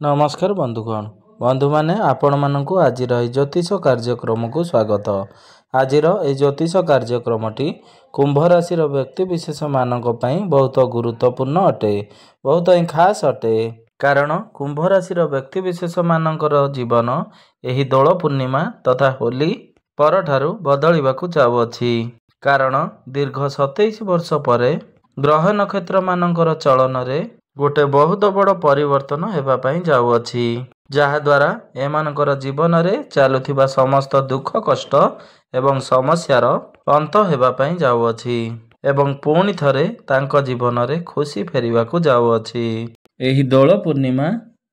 नमस्कार बंधुगण बंधु माने आपण मानकु आज ज्योतिष कार्यक्रम को स्वागत। आज ज्योतिष कार्यक्रमटी कुंभ राशि व्यक्ति विशेष मानक पई बहुत गुरुत्वपूर्ण अटे, बहुत ही खास अटे। कारण कुंभ राशि व्यक्ति विशेष मानकर जीवन एही दोल पूर्णिमा तथा होली परठारु बदलिबाकू जाउअछि। कारण दीर्घ 27 वर्ष परे ग्रह नक्षत्र मानकर चलन रे गोटे बहुत बड़ परिवर्तन हेबा पई जाउअछि, जहा द्वारा एमानकर जीवन रे चालुथिबा समस्त दुख कष्ट एवं समस्यार अंत हेबा पई जाउअछि एवं पुणी थरे तांको जीवन रे खुशी फेरिबाकू जाउअछि। एही दोल पूर्णिमा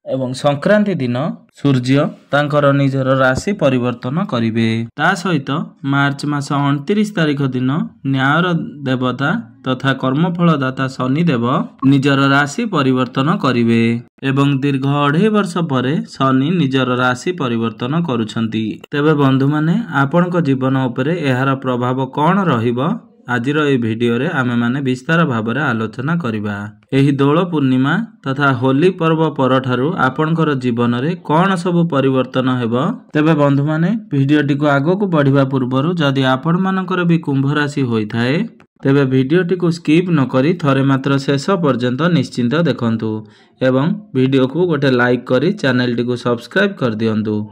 एवं संक्रांति दिन सूर्य तांकर निजर राशि परिवर्तन करिवे। ता सहित मार्च मास 29 तारिख दिन न्यायर देवता तथा कर्मफलदाता शनिदेव निजर राशि परिवर्तन करिवे एवं दीर्घ 2.5 वर्ष परे शनि निजर राशि परिवर्तन करुछंती। तेबे बंधु माने आपनक जीवन उपरे एहार प्रभाव कौन रहिबो आजिर ए भिडियो रे आमे माने विस्तार भाबरे आलोचना करिबा। एही दोल पूर्णिमा तथा होली पर्व परठारु आपनकर जीवन रे कौन सब परिवर्तन हेबो। तेबे बंधु माने भिडियोटी को आगो को बढ़िबा पूर्वरु जदि आपण मानकर भी कुंभ राशि होई थाए तेबे भिडियोटी को स्किप न करी थरे मात्र शेष पर्यंत निश्चिंत देखंतु एवं भिडियो को गोटे लाइक करी चैनल टी को सब्सक्राइब कर दियंतु।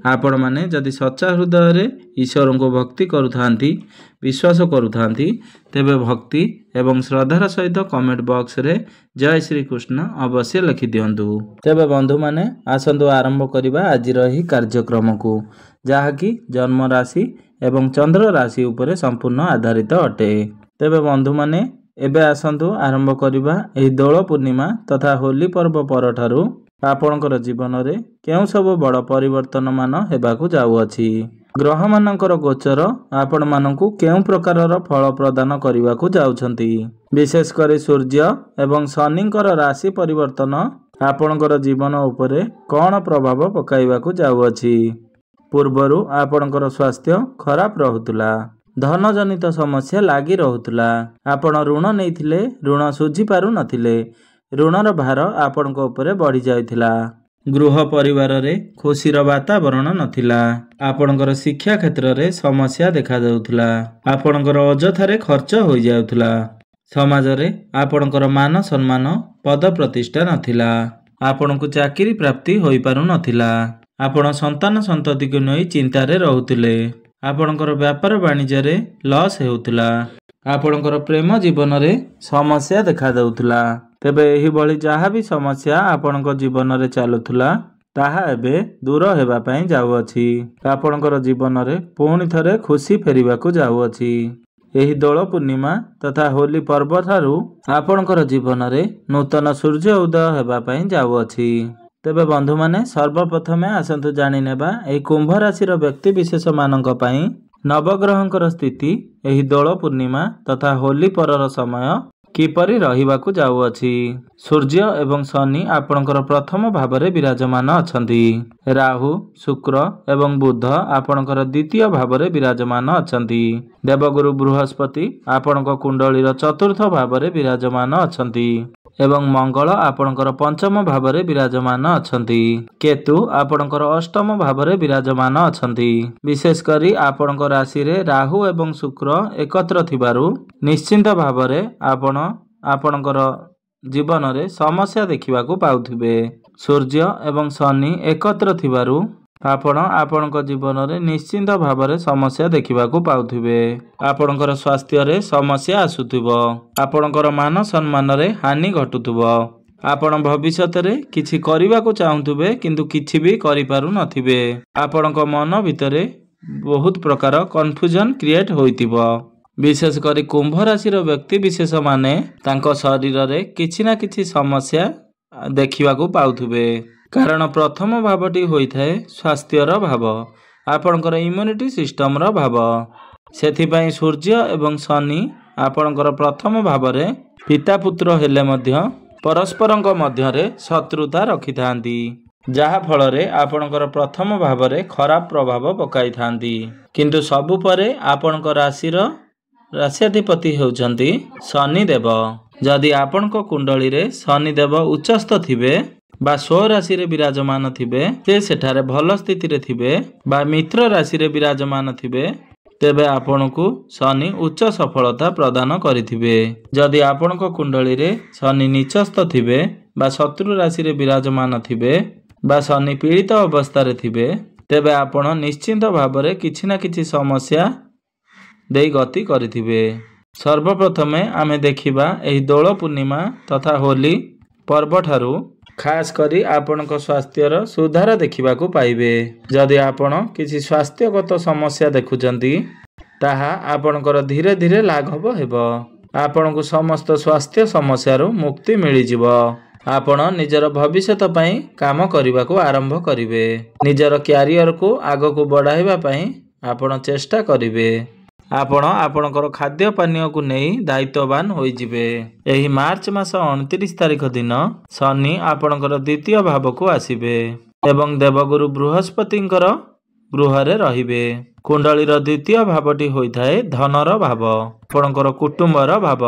आपण माने जदि सच्चा हृदय रे ईश्वर को भक्ति करुथांती विश्वास करुथांती तेबे भक्ति एवं श्रद्धार सहित कमेंट बॉक्स रे जय श्री कृष्ण अवश्य लिखि दियंतु। तेबे बंधु माने आसंतु आरंभ करिबा आजिर ही कार्यक्रम को, जहा कि जन्म राशि एवं चंद्र राशि उपरे संपूर्ण आधारित अटे। तेबे बंधु माने एबे आसंतु आरंभ करिबा एही दोल पूर्णिमा तथा होली पर्व परठारु आपणकर जीवन रे केउ सब बड़ परिवर्तन मान हेबाकू जाउअछि। ग्रह मानकर गोचर आपण मानकू केउ प्रकारर फल प्रदान करिबाकू जाउछंती। विशेष करी सूर्य एवं शनिकर राशि परिवर्तन आपणकर जीवन उपरे कौन प्रभाव पकाइबाकू जाउअछि। पूर्वरु आपणकर स्वास्थ्य खराब रहुतुला, धन जनित समस्या लागी रहुतुला, आपण ऋण नेइथिले ऋण सुझी पारु नथिले, ऋणर भार आपणक उपरे बढ़ी जाइथिला, गृह परिवार रे खुशीर वातावरण नथिला, आपणकर शिक्षा क्षेत्र रे समस्या देखा जाउथिला, आपणकर अजथारे खर्च होई जाउथिला, समाज रे आपणकर मान सम्मान पद प्रतिष्ठा नथिला, आपणकु चाकरी प्राप्ति होई पारु नथिला, आपण संतान संतति को नै चिंता रे रहुथिले, आपणकर व्यापार वाणिज्य रे लॉस हेउथिला, आपणकर प्रेम जीवन रे समस्या देखा जाउथिला। तेबे एही बळी जहा भी समस्या आपणक जीवन रे चालुथुला ताहा एबे दूर हेबा पई जाउअछि। आपणकर जीवन रे पुणी थरे खुशी फेरिबाकू जाउअछि। एही दोल पूर्णिमा तथा होली पर्व थारु आपणकर जीवन रे नूतन सूर्य उदय हेबा पई जाउअछि। तेबे बंधु माने सर्वप्रथमे आसंतु जानि नेबा एही कुंभ राशि रो व्यक्ति विशेष मानक पई नवग्रहंकर स्थिति एही दोल पूर्णिमा तथा होली परर समय किपरि रहिबाकू जाउअछि। सूर्य एवं शनि आपणकर प्रथम भावरे विराजमान अछंती। राहु शुक्र एवं बुध आपणकर द्वितीय भावरे विराजमान अछंती। देवगुरु बृहस्पति आपणक कुंडलीर चतुर्थ भावरे विराजमान अछंती एवं मंगल आपणकर पंचम भावरे विराजमान अछंती। केतु आपणकर अष्टम भावरे विराजमान अछंती। विशेष करी आपणक राशि रे राहु एवं शुक्र एकत्र थिबारु निश्चिंत भावरे आपणकर जीवन रे समस्या देखिबाकू पाउथिबे। सूर्य एवं शनि एकत्र थिबारु आपणक जीवन रे निश्चिंत भावरे समस्या देखिबाकू पाउथिबे। आपणकर स्वास्थ्य रे समस्या आसुथिबो, आपणकर मान सम्मान रे हानि घटुथिबो, आपण भविष्यत रे किछि करिबाकू चाहुथिबे किंतु किछि भी करि पारु नथिबे, आपणक मन भितरे बहुत प्रकार कन्फ्यूजन क्रिएट होइतिबो। विशेष करी कुंभ राशि रो व्यक्ति विशेष माने तांको शरीर रे किछि ना किछि समस्या देखिबाकू पाउथिबे। कारण प्रथम भावटी होई थाए स्वास्थ्यर भाव, आपणकर इम्यूनिटी सिस्टम रो भाव। सेथि पई सूर्य एवं शनि आपणकर प्रथम भावरे पिता पुत्र हेले मध्य परस्परंक मध्य रे शत्रुता रखिथांती, जहा फल रे आपणकर प्रथम भावरे खराब प्रभाव पकाई थांती। किंतु सबु परे आपणकर राशियाधिपति हेउचंती शनिदेव। जदि आपणक कुंडली रे शनिदेव उच्चस्थ थिबे ବା ସ୍ୱ ରାଶିରେ ବିରାଜମାନ ଥିବେ, ସେ ସେଠାରେ ଭଲ ସ୍ଥିତିରେ ଥିବେ ବା ମିତ୍ର ରାଶିରେ ବିରାଜମାନ ଥିବେ, ତେବେ ଆପଣଙ୍କୁ ଶନି ଉଚ୍ଚ ସଫଳତା ପ୍ରଦାନ କରିଥିବେ। ଯଦି ଆପଣଙ୍କ କୁଣ୍ଡଳୀରେ ଶନି ନିଚସ୍ଥ ଥିବେ ବା ଶତ୍ରୁ ରାଶିରେ ବିରାଜମାନ ଥିବେ ବା ଶନି ପୀଡ଼ିତ ଅବସ୍ଥାରେ ଥିବେ, ତେବେ ଆପଣ ନିଶ୍ଚିନ୍ତ ଭାବରେ କିଛି ନା କିଛି ସମସ୍ୟା ଦେଇ ଗତି କରିଥିବେ। ସର୍ବପ୍ରଥମେ ଆମେ ଦେଖିବା ଏହି ଦୋଳ ପୂର୍ଣ୍ଣିମା ତଥା ହୋଲି ପର୍ବଠାରୁ ଖାସ୍ କରି ଆପଣଙ୍କ ସ୍ୱାସ୍ଥ୍ୟର ସୁଧାର ଦେଖିବାକୁ ପାଇବେ। ଯଦି ଆପଣ କିଛି ସ୍ୱାସ୍ଥ୍ୟଗତ ସମସ୍ୟା ଦେଖୁଛନ୍ତି, ତାହା ଆପଣଙ୍କର ଧୀରେ ଧୀରେ ଲାଘବ ହେବ। ଆପଣଙ୍କୁ ସମସ୍ତ ସ୍ୱାସ୍ଥ୍ୟ ସମସ୍ୟାରୁ ମୁକ୍ତି ମିଳିଯିବ। ଆପଣ ନିଜର ଭବିଷ୍ୟତ ପାଇଁ କାମ କରିବାକୁ ଆରମ୍ଭ କରିବେ। ନିଜର କ୍ୟାରିୟରକୁ ଆଗକୁ ବଢ଼ାଇବା ପାଇଁ ଆପଣ ଚେଷ୍ଟା କରିବେ। ଆପଣ ଆପଣଙ୍କର ଖାଦ୍ୟ ପାନୀୟକୁ ନେଇ ଦାୟିତ୍ୱବାନ ହୋଇଯିବେ। ଏହି ମାର୍ଚ୍ଚ ମାସ 29 ତାରିଖ ଦିନ ଶନି ଆପଣଙ୍କର ଦ୍ୱିତୀୟ ଭାବକୁ ଆସିବେ ଏବଂ ଦେବଗୁରୁ ବୃହସ୍ପତିଙ୍କର ଗୃହରେ ରହିବେ। କୁଣ୍ଡଳୀର ଦ୍ୱିତୀୟ ଭାବଟି ହୋଇଥାଏ ଧନର ଭାବ, ଆପଣଙ୍କର କୁଟୁମ୍ବର ଭାବ।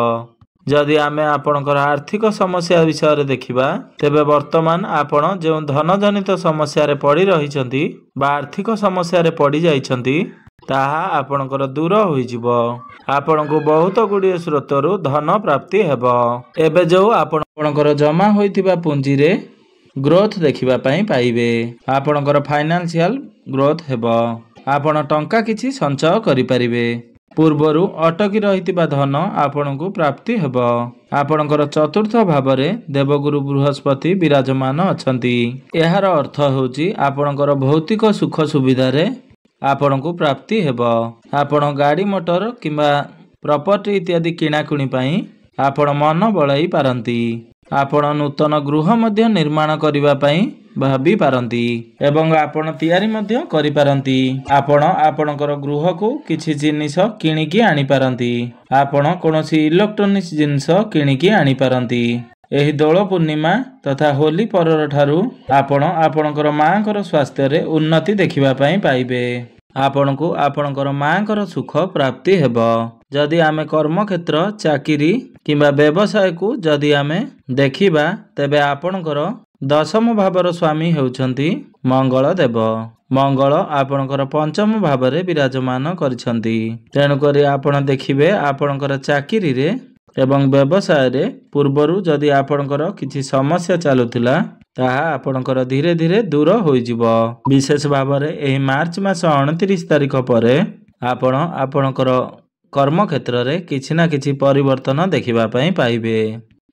ଯଦି ଆମେ ଆପଣଙ୍କର ଆର୍ଥିକ ସମସ୍ୟା ବିଷୟରେ ଦେଖିବା, ତେବେ ବର୍ତ୍ତମାନ ଆପଣ ଯେଉଁ ଧନଜନିତ ସମସ୍ୟାରେ ପଡ଼ି ରହିଛନ୍ତି ବା ଆର୍ଥିକ ସମସ୍ୟାରେ ପଡ଼ିଯାଇଛନ୍ତି, ତାହା ଆପଣଙ୍କର ଦୂର ହୋଇଯିବ। ଆପଣଙ୍କୁ ବହୁତ ଗୁଡ଼ିଏ ସ୍ରୋତରୁ ଧନ ପ୍ରାପ୍ତି ହେବ। ଏବେ ଯେଉଁ ଆପଣଙ୍କର ଜମା ହୋଇଥିବା ପୁଞ୍ଜିରେ ଗ୍ରୋଥ ଦେଖିବା ପାଇଁ ପାଇବେ। ଆପଣଙ୍କର ଫାଇନାନ୍ସିଆଲ ଗ୍ରୋଥ ହେବ। ଆପଣ ଟଙ୍କା କିଛି ସଞ୍ଚୟ କରିପାରିବେ। ପୂର୍ବରୁ ଅଟକି ରହିଥିବା ଧନ ଆପଣଙ୍କୁ ପ୍ରାପ୍ତି ହେବ। ଆପଣଙ୍କର ଚତୁର୍ଥ ଭାବରେ ଦେବଗୁରୁ ବୃହସ୍ପତି ବିରାଜମାନ ଅଛନ୍ତି। ଏହାର ଅର୍ଥ ହେଉଛି ଆପଣଙ୍କର ଭୌତିକ ସୁଖ ସୁବିଧାରେ ଆପଣଙ୍କୁ ପ୍ରାପ୍ତି ହେବ। ଆପଣ ଗାଡ଼ି ମଟର କିମ୍ବା ପ୍ରପର୍ଟି ଇତ୍ୟାଦି କିଣାକିଣି ପାଇଁ ଆପଣ ମନ ବଳାଇ ପାରନ୍ତି। ଆପଣ ନୂତନ ଗୃହ ମଧ୍ୟ ନିର୍ମାଣ କରିବା ପାଇଁ ଭାବି ପାରନ୍ତି ଏବଂ ଆପଣ ତିଆରି ମଧ୍ୟ କରିପାରନ୍ତି। ଆପଣ ଆପଣଙ୍କର ଗୃହକୁ କିଛି ଜିନିଷ କିଣିକି ଆଣିପାରନ୍ତି। ଆପଣ କୌଣସି ଇଲେକ୍ଟ୍ରୋନିକ୍ସ ଜିନିଷ କିଣିକି ଆଣିପାରନ୍ତି। ଏହି ଦୋଳ ପୂର୍ଣ୍ଣିମା ତଥା ହୋଲି ପରଠାରୁ ଆପଣ ଆପଣଙ୍କର ମାଆଙ୍କର ସ୍ୱାସ୍ଥ୍ୟରେ ଉନ୍ନତି ଦେଖିବା ପାଇଁ ପାଇବେ। ଆପଣଙ୍କୁ ଆପଣଙ୍କର ମାଆଙ୍କର ସୁଖ ପ୍ରାପ୍ତି ହେବ। ଯଦି ଆମେ କର୍ମକ୍ଷେତ୍ର, ଚାକିରି କିମ୍ବା ବ୍ୟବସାୟକୁ ଯଦି ଆମେ ଦେଖିବା, ତେବେ ଆପଣଙ୍କର ଦଶମ ଭାବର ସ୍ୱାମୀ ହେଉଛନ୍ତି ମଙ୍ଗଳ ଦେବ। ମଙ୍ଗଳ ଆପଣଙ୍କର ପଞ୍ଚମ ଭାବରେ ବିରାଜମାନ କରିଛନ୍ତି। ତେଣୁକରି ଆପଣ ଦେଖିବେ ଆପଣଙ୍କର ଚାକିରିରେ ଏବଂ ବ୍ୟବସାୟରେ ପୂର୍ବରୁ ଯଦି ଆପଣଙ୍କର କିଛି ସମସ୍ୟା ଚାଲୁଥିଲା, ତାହା ଆପଣଙ୍କର ଧୀରେ ଧୀରେ ଦୂର ହୋଇଯିବ। ବିଶେଷ ଭାବରେ ଏହି ମାର୍ଚ୍ଚ ମାସ 29 ତାରିଖ ପରେ ଆପଣ ଆପଣଙ୍କର କର୍ମକ୍ଷେତ୍ରରେ କିଛି ନା କିଛି ପରିବର୍ତ୍ତନ ଦେଖିବା ପାଇଁ ପାଇବେ।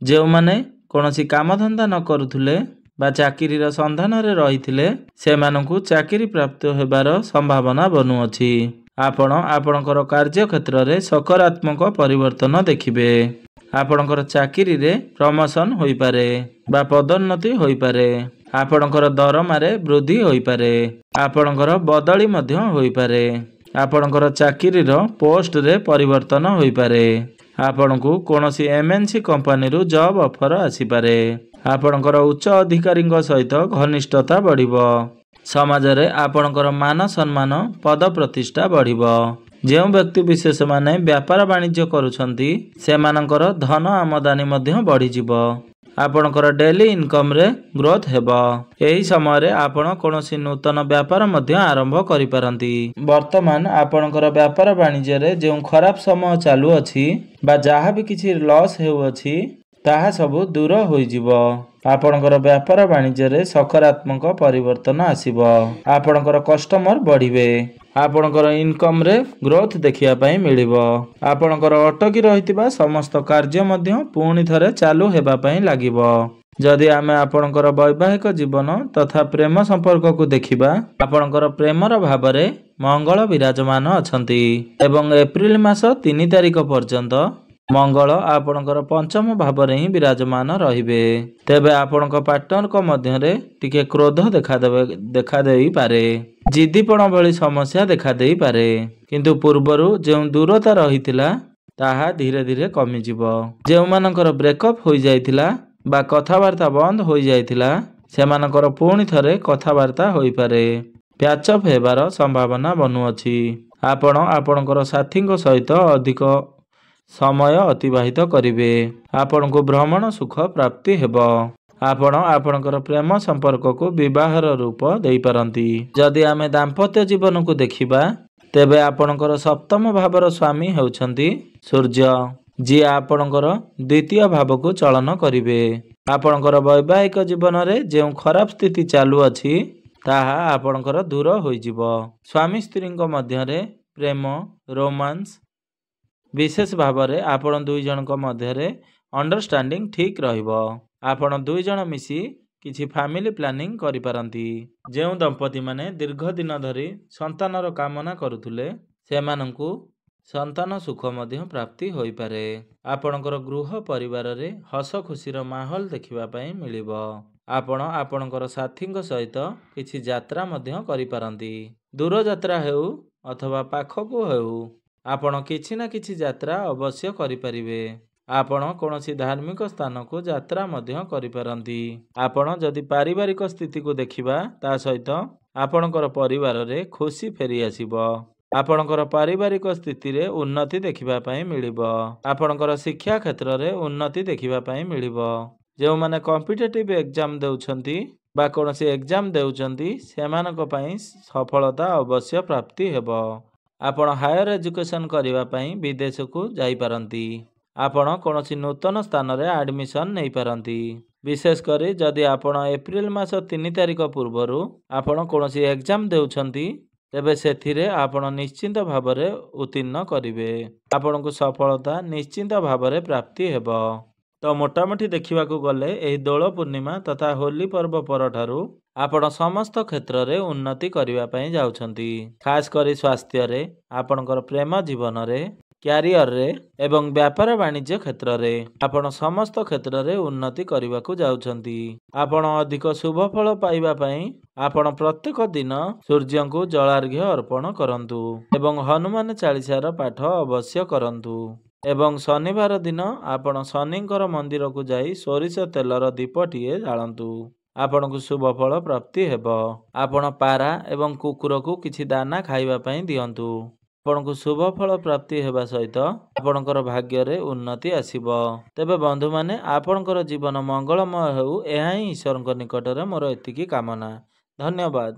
ଯେଉଁମାନେ କୌଣସି କାମଧନ୍ଦା ନ କରୁଥିଲେ ବା ଚାକିରିର ସନ୍ଧାନରେ ରହିଥିଲେ, ସେମାନଙ୍କୁ ଚାକିରି ପ୍ରାପ୍ତ ହେବାର ସମ୍ଭାବନା ବନୁଅଛି। ଆପଣ ଆପଣଙ୍କର କାର୍ଯ୍ୟକ୍ଷେତ୍ରରେ ସକାରାତ୍ମକ ପରିବର୍ତ୍ତନ ଦେଖିବେ। ଆପଣଙ୍କର ଚାକିରିରେ ପ୍ରମୋସନ୍ ହୋଇପାରେ ବା ପଦୋନ୍ନତି ହୋଇପାରେ। ଆପଣଙ୍କର ଦରମାରେ ବୃଦ୍ଧି ହୋଇପାରେ। ଆପଣଙ୍କର ବଦଳି ମଧ୍ୟ ହୋଇପାରେ। ଆପଣଙ୍କର ଚାକିରିର ପୋଷ୍ଟରେ ପରିବର୍ତ୍ତନ ହୋଇପାରେ। ଆପଣଙ୍କୁ କୌଣସି MNC କମ୍ପାନୀରୁ ଜବ୍ ଅଫର ଆସିପାରେ। ଆପଣଙ୍କର ଉଚ୍ଚ ଅଧିକାରୀଙ୍କ ସହିତ ଘନିଷ୍ଠତା ବଢ଼ିବ। ସମାଜରେ ଆପଣଙ୍କର ମାନ ସମ୍ମାନ ପଦ ପ୍ରତିଷ୍ଠା ବଢ଼ିବ। ଯେଉଁ ବ୍ୟକ୍ତି ବିଶେଷମାନେ ବ୍ୟାପାର ବାଣିଜ୍ୟ କରୁଛନ୍ତି, ସେମାନଙ୍କର ଧନ ଆମଦାନୀ ମଧ୍ୟ ବଢ଼ିଯିବ। ଆପଣଙ୍କର ଡେଲି ଇନକମ୍ରେ ଗ୍ରୋଥ ହେବ। ଏହି ସମୟରେ ଆପଣ କୌଣସି ନୂତନ ବ୍ୟାପାର ମଧ୍ୟ ଆରମ୍ଭ କରିପାରନ୍ତି। ବର୍ତ୍ତମାନ ଆପଣଙ୍କର ବ୍ୟାପାର ବାଣିଜ୍ୟରେ ଯେଉଁ ଖରାପ ସମୟ ଚାଲୁଅଛି ବା ଯାହା ବି କିଛି ଲସ୍ ହେଉଅଛି, ତାହା ସବୁ ଦୂର ହୋଇଯିବ। ଆପଣଙ୍କର ବ୍ୟାପାର ବାଣିଜ୍ୟରେ ସକାରାତ୍ମକ ପରିବର୍ତ୍ତନ ଆସିବ। ଆପଣଙ୍କର କଷ୍ଟମର ବଢ଼ିବେ। ଆପଣଙ୍କର ଇନକମ୍ରେ ଗ୍ରୋଥ ଦେଖିବା ପାଇଁ ମିଳିବ। ଆପଣଙ୍କର ଅଟକି ରହିଥିବା ସମସ୍ତ କାର୍ଯ୍ୟ ମଧ୍ୟ ପୁଣି ଥରେ ଚାଲୁ ହେବା ପାଇଁ ଲାଗିବ। ଯଦି ଆମେ ଆପଣଙ୍କର ବୈବାହିକ ଜୀବନ ତଥା ପ୍ରେମ ସମ୍ପର୍କକୁ ଦେଖିବା, ଆପଣଙ୍କର ପ୍ରେମର ଭାବରେ ମଙ୍ଗଳ ବିରାଜମାନ ଅଛନ୍ତି ଏବଂ ଏପ୍ରିଲ ମାସ 3 ତାରିଖ ପର୍ଯ୍ୟନ୍ତ ମଙ୍ଗଳ ଆପଣଙ୍କର ପଞ୍ଚମ ଭାବରେ ହିଁ ବିରାଜମାନ ରହିବେ। ତେବେ ଆପଣଙ୍କ ପାର୍ଟନରଙ୍କ ମଧ୍ୟରେ ଟିକେ କ୍ରୋଧ ଦେଖାଦେଇପାରେ। ଜିଦ୍ଦିପଣ ଭଳି ସମସ୍ୟା ଦେଖାଦେଇପାରେ। କିନ୍ତୁ ପୂର୍ବରୁ ଯେଉଁ ଦୂରତା ରହିଥିଲା, ତାହା ଧୀରେ ଧୀରେ କମିଯିବ। ଯେଉଁମାନଙ୍କର ବ୍ରେକଅପ୍ ହୋଇଯାଇଥିଲା ବା କଥାବାର୍ତ୍ତା ବନ୍ଦ ହୋଇଯାଇଥିଲା, ସେମାନଙ୍କର ପୁଣି ଥରେ କଥାବାର୍ତ୍ତା ହୋଇପାରେ। ପ୍ୟାଚଅପ୍ ହେବାର ସମ୍ଭାବନା ବନୁଅଛି। ଆପଣ ଆପଣଙ୍କର ସାଥୀଙ୍କ ସହିତ ଅଧିକ ସମୟ ଅତିବାହିତ କରିବେ। ଆପଣଙ୍କୁ ଭ୍ରମଣ ସୁଖ ପ୍ରାପ୍ତି ହେବ। ଆପଣ ଆପଣଙ୍କର ପ୍ରେମ ସମ୍ପର୍କକୁ ବିବାହର ରୂପ ଦେଇପାରନ୍ତି। ଯଦି ଆମେ ଦାମ୍ପତ୍ୟ ଜୀବନକୁ ଦେଖିବା ତେବେ ଆପଣଙ୍କର ସପ୍ତମ ଭାବର ସ୍ୱାମୀ ହେଉଛନ୍ତି ସୂର୍ଯ୍ୟ, ଯିଏ ଆପଣଙ୍କର ଦ୍ୱିତୀୟ ଭାବକୁ ଚଳନ କରିବେ। ଆପଣଙ୍କର ବୈବାହିକ ଜୀବନରେ ଯେଉଁ ଖରାପ ସ୍ଥିତି ଚାଲୁଅଛି ତାହା ଆପଣଙ୍କର ଦୂର ହୋଇଯିବ। ସ୍ୱାମୀ ସ୍ତ୍ରୀଙ୍କ ମଧ୍ୟରେ ପ୍ରେମ, ରୋମାନ୍ସ, ବିଶେଷ ଭାବରେ ଆପଣ ଦୁଇ ଜଣଙ୍କ ମଧ୍ୟରେ ଅଣ୍ଡରଷ୍ଟାଣ୍ଡିଂ ଠିକ୍ ରହିବ। ଆପଣ ଦୁଇ ଜଣ ମିଶି କିଛି ଫ୍ୟାମିଲି ପ୍ଲାନିଂ କରିପାରନ୍ତି। ଯେଉଁ ଦମ୍ପତିମାନେ ଦୀର୍ଘ ଦିନ ଧରି ସନ୍ତାନର କାମନା କରୁଥିଲେ ସେମାନଙ୍କୁ ସନ୍ତାନ ସୁଖ ମଧ୍ୟ ପ୍ରାପ୍ତି ହୋଇପାରେ। ଆପଣଙ୍କର ଗୃହ ପରିବାରରେ ହସ ଖୁସିର ମାହୋଲ ଦେଖିବା ପାଇଁ ମିଳିବ। ଆପଣ ଆପଣଙ୍କର ସାଥୀଙ୍କ ସହିତ କିଛି ଯାତ୍ରା ମଧ୍ୟ କରିପାରନ୍ତି। ଦୂର ଯାତ୍ରା ହେଉ ଅଥବା ପାଖକୁ ହେଉ, ଆପଣ କିଛି ନା କିଛି ଯାତ୍ରା ଅବଶ୍ୟ କରିପାରିବେ। ଆପଣ କୌଣସି ଧାର୍ମିକ ସ୍ଥାନକୁ ଯାତ୍ରା ମଧ୍ୟ କରିପାରନ୍ତି। ଆପଣ ଯଦି ପାରିବାରିକ ସ୍ଥିତିକୁ ଦେଖିବା ତା ସହିତ ଆପଣଙ୍କର ପରିବାରରେ ଖୁସି ଫେରିଆସିବ। ଆପଣଙ୍କର ପାରିବାରିକ ସ୍ଥିତିରେ ଉନ୍ନତି ଦେଖିବା ପାଇଁ ମିଳିବ। ଆପଣଙ୍କର ଶିକ୍ଷା କ୍ଷେତ୍ରରେ ଉନ୍ନତି ଦେଖିବା ପାଇଁ ମିଳିବ। ଯେଉଁମାନେ କମ୍ପିଟେଟିଭ୍ ଏକ୍ଜାମ ଦେଉଛନ୍ତି ବା କୌଣସି ଏକ୍ଜାମ ଦେଉଛନ୍ତି ସେମାନଙ୍କ ପାଇଁ ସଫଳତା ଅବଶ୍ୟ ପ୍ରାପ୍ତି ହେବ। ଆପଣ ହାୟର ଏଜୁକେସନ୍ କରିବା ପାଇଁ ବିଦେଶକୁ ଯାଇପାରନ୍ତି। ଆପଣ କୌଣସି ନୂତନ ସ୍ଥାନରେ ଆଡମିସନ୍ ନେଇପାରନ୍ତି। ବିଶେଷ କରି ଯଦି ଆପଣ ଏପ୍ରିଲ ମାସ 3 ତାରିଖ ପୂର୍ବରୁ ଆପଣ କୌଣସି ଏକ୍ଜାମ ଦେଉଛନ୍ତି ତେବେ ସେଥିରେ ଆପଣ ନିଶ୍ଚିନ୍ତ ଭାବରେ ଉତ୍ତୀର୍ଣ୍ଣ କରିବେ। ଆପଣଙ୍କୁ ସଫଳତା ନିଶ୍ଚିନ୍ତ ଭାବରେ ପ୍ରାପ୍ତି ହେବ। ତ ମୋଟାମୋଟି ଦେଖିବାକୁ ଗଲେ ଏହି ଦୋଳ ପୂର୍ଣ୍ଣିମା ତଥା ହୋଲି ପର୍ବ ପରଠାରୁ ଆପଣ ସମସ୍ତ କ୍ଷେତ୍ରରେ ଉନ୍ନତି କରିବା ପାଇଁ ଯାଉଛନ୍ତି। ଖାସ କରି ସ୍ୱାସ୍ଥ୍ୟରେ, ଆପଣଙ୍କର ପ୍ରେମ ଜୀବନରେ, କ୍ୟାରିୟରରେ ଏବଂ ବ୍ୟାପାର ବାଣିଜ୍ୟ କ୍ଷେତ୍ରରେ ଆପଣ ସମସ୍ତ କ୍ଷେତ୍ରରେ ଉନ୍ନତି କରିବାକୁ ଯାଉଛନ୍ତି। ଆପଣ ଅଧିକ ଶୁଭ ଫଳ ପାଇବା ପାଇଁ ଆପଣ ପ୍ରତ୍ୟେକ ଦିନ ସୂର୍ଯ୍ୟଙ୍କୁ ଜଳାର୍ଘ୍ୟ ଅର୍ପଣ କରନ୍ତୁ ଏବଂ ହନୁମାନ ଚାଳିଶାର ପାଠ ଅବଶ୍ୟ କରନ୍ତୁ। ଏବଂ ଶନିବାର ଦିନ ଆପଣ ଶନିଙ୍କର ମନ୍ଦିରକୁ ଯାଇ ସୋରିଷ ତେଲର ଦୀପଟିଏ ଜାଳନ୍ତୁ। ଆପଣଙ୍କୁ ଶୁଭ ଫଳ ପ୍ରାପ୍ତି ହେବ। ଆପଣ ପାରା ଏବଂ କୁକୁରକୁ କିଛି ଦାନା ଖାଇବା ପାଇଁ ଦିଅନ୍ତୁ। ଆପଣଙ୍କୁ ଶୁଭ ଫଳ ପ୍ରାପ୍ତି ହେବା ସହିତ ଆପଣଙ୍କର ଭାଗ୍ୟରେ ଉନ୍ନତି ଆସିବ। ତେବେ ବନ୍ଧୁମାନେ, ଆପଣଙ୍କର ଜୀବନ ମଙ୍ଗଳମୟ ହେଉ, ଏହା ହିଁ ଈଶ୍ୱରଙ୍କ ନିକଟରେ ମୋର ଏତିକି କାମନା। ଧନ୍ୟବାଦ।